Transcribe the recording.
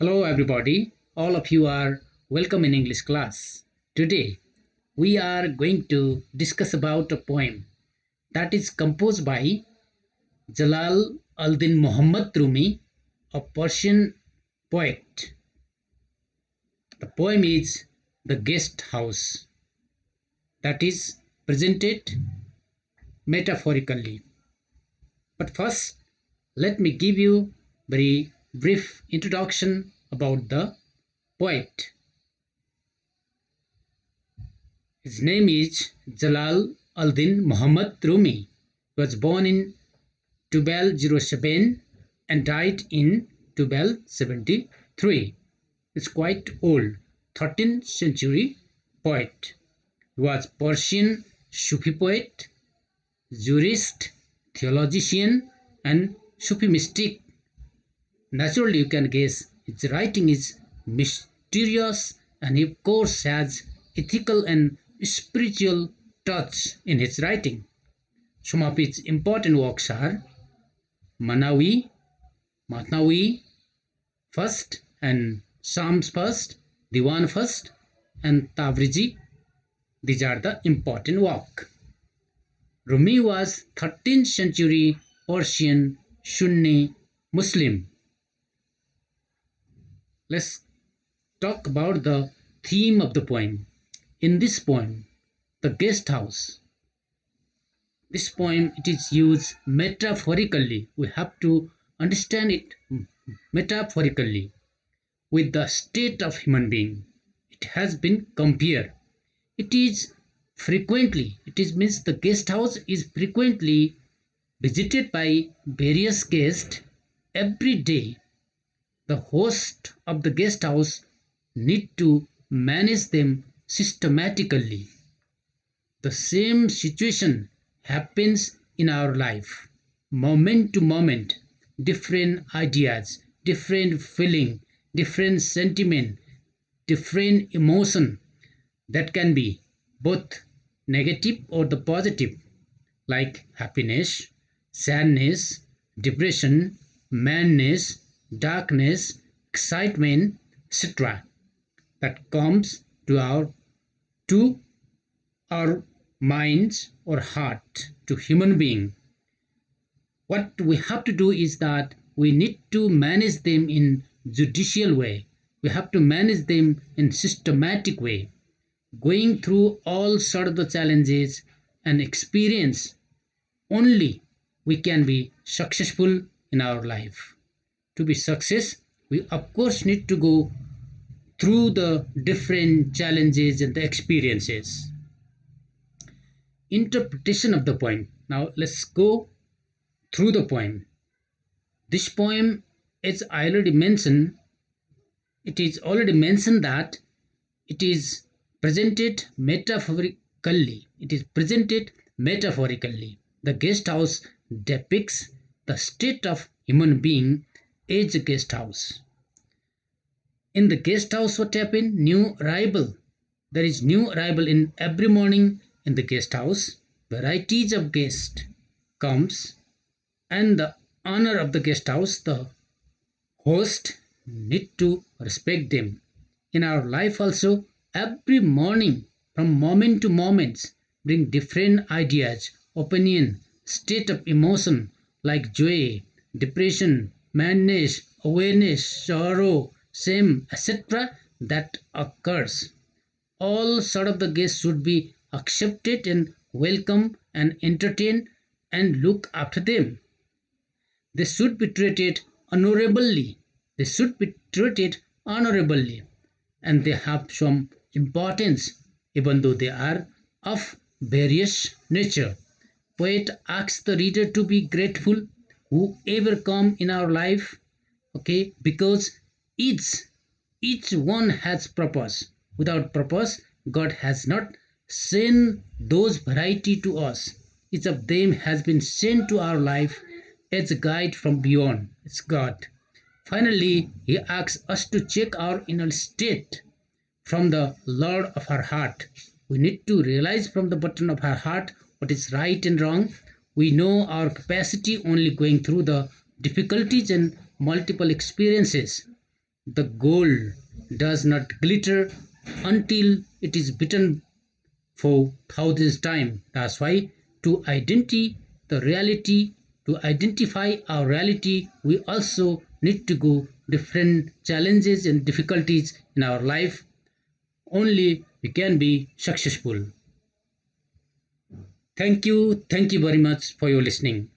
Hello, everybody. All of you are welcome in English class. Today, we are going to discuss about a poem that is composed by Jalal al-Din Muhammad Rumi, a Persian poet. The poem is The Guest House, that is presented metaphorically. But first, let me give you very brief introduction about the poet. His name is Jalal al-Din Muhammad Rumi. He was born in 1207 and died in 1273. It's quite old, 13th century poet. He was Persian Sufi poet, jurist, theologian, and Sufi mystic. Naturally, you can guess his writing is mysterious and he, of course, has ethical and spiritual touch in his writing. Some of his important works are Manawi, Matnawi first, and Psalms first, Diwan first, and Tavriji. These are the important work. Rumi was 13th century Persian Sunni Muslim. Let's talk about the theme of the poem. In this poem, the guest house, this poem it is used metaphorically. We have to understand it metaphorically with the state of human being. It has been compared. It is frequently, it is means the guest house is frequently visited by various guests every day. The host of the guest house need to manage them systematically. The same situation happens in our life. Moment to moment, different ideas, different feeling, different sentiment, different emotion that can be both negative or the positive, like happiness, sadness, depression, madness, darkness, excitement, etc. that comes to our minds or heart, to human being. What we have to do is that we need to manage them in judicial way. We have to manage them in systematic way, going through all sort of the challenges and experience. Only we can be successful in our life. To be success, we of course need to go through the different challenges and the experiences. Interpretation of the poem. Now let's go through the poem. This poem, as I already mentioned, it is already mentioned that it is presented metaphorically. It is presented metaphorically. The guest house depicts the state of human being as a guest house. In the guest house, what happened? New arrival. There is new arrival in every morning in the guest house. Varieties of guest comes, and the honor of the guest house, the host need to respect them. In our life also, every morning, from moment to moment, bring different ideas, opinion, state of emotion like joy, depression, madness, awareness, sorrow, shame, etc. that occurs. All sort of the guests should be accepted and welcome and entertained and look after them. They should be treated honorably. They should be treated honorably. And they have some importance even though they are of various nature. Poet asks the reader to be grateful whoever come in our life, okay, because each each one has purpose. Without purpose, God has not sent those variety to us. Each of them has been sent to our life as a guide from beyond. It's God. Finally, He asks us to check our inner state from the Lord of our heart. We need to realize from the bottom of our heart what is right and wrong. We know our capacity only going through the difficulties and multiple experiences. The gold does not glitter until it is bitten for thousands time. That's why to identify our reality, we also need to go different challenges and difficulties in our life. Only we can be successful. Thank you very much for your listening.